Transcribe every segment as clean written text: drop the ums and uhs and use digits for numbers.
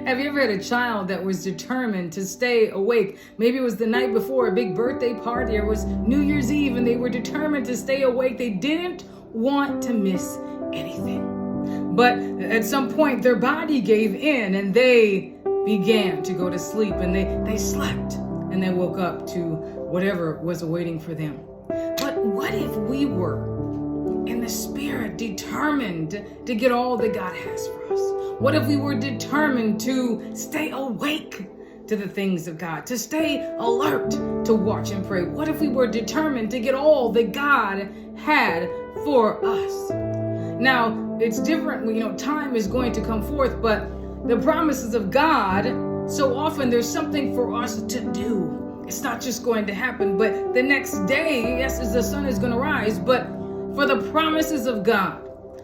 Have you ever had a child that was determined to stay awake? Maybe it was the night before a big birthday party, or it was New Year's Eve, and they were determined to stay awake. They didn't want to miss anything. But at some point, their body gave in, and they began to go to sleep, and they slept, and they woke up to whatever was awaiting for them. But what if we were in the spirit determined to get all that God has for us? What if we were determined to stay awake to the things of God, to stay alert, to watch and pray? What if we were determined to get all that God had for us? Now, it's different, time is going to come forth, but the promises of God, so often there's something for us to do. It's not just going to happen, but the next day, yes, as the sun is going to rise, but for the promises of God,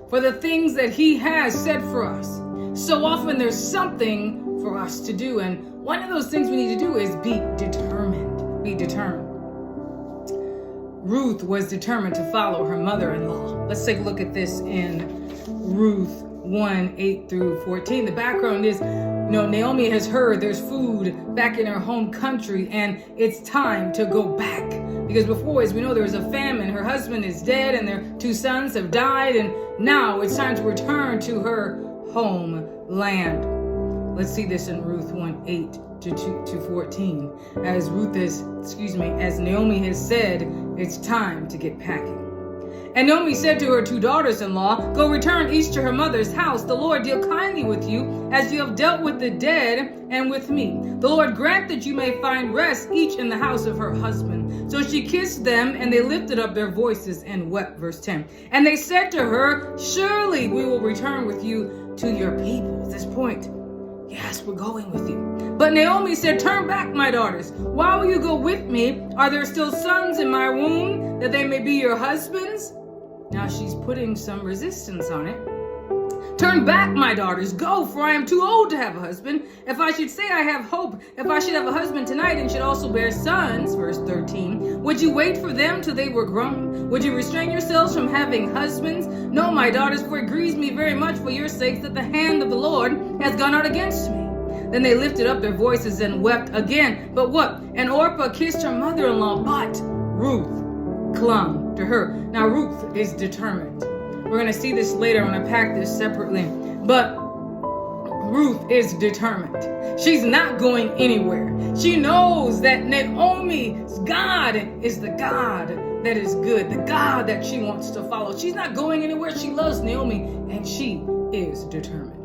for the things that He has said for us, so often there's something for us to do. And one of those things we need to do is be determined. Be determined. Ruth was determined to follow her mother-in-law. Let's take a look at this in Ruth 1:8-14. The background is, Naomi has heard there's food back in her home country, and it's time to go back. Because before, as we know, there was a famine. Her husband is dead, and their 2 sons have died, and now it's time to return to her homeland. Let's see this in Ruth 1:8-14. As Naomi has said, it's time to get packing. And Naomi said to her 2 daughters-in-law, "Go return each to her mother's house. The Lord deal kindly with you as you have dealt with the dead and with me. The Lord grant that you may find rest each in the house of her husband." So she kissed them, and they lifted up their voices and wept. Verse 10. And they said to her, "Surely we will return with you to your people." At this point, yes, we're going with you. But Naomi said, "Turn back, my daughters. Why will you go with me? Are there still sons in my womb that they may be your husbands?" Now she's putting some resistance on it. "Turn back, my daughters. Go, for I am too old to have a husband. If I should say I have hope, if I should have a husband tonight and should also bear sons," verse 13, "would you wait for them till they were grown? Would you restrain yourselves from having husbands? No, my daughters, for it grieves me very much for your sakes that the hand of the Lord has gone out against me." Then they lifted up their voices and wept again. But what? And Orpah kissed her mother-in-law, but Ruth clung to her. Now Ruth is determined. We're going to see this later. I'm going to pack this separately. But Ruth is determined. She's not going anywhere. She knows that Naomi's God is the God that is good, the God that she wants to follow. She's not going anywhere. She loves Naomi, and she is determined.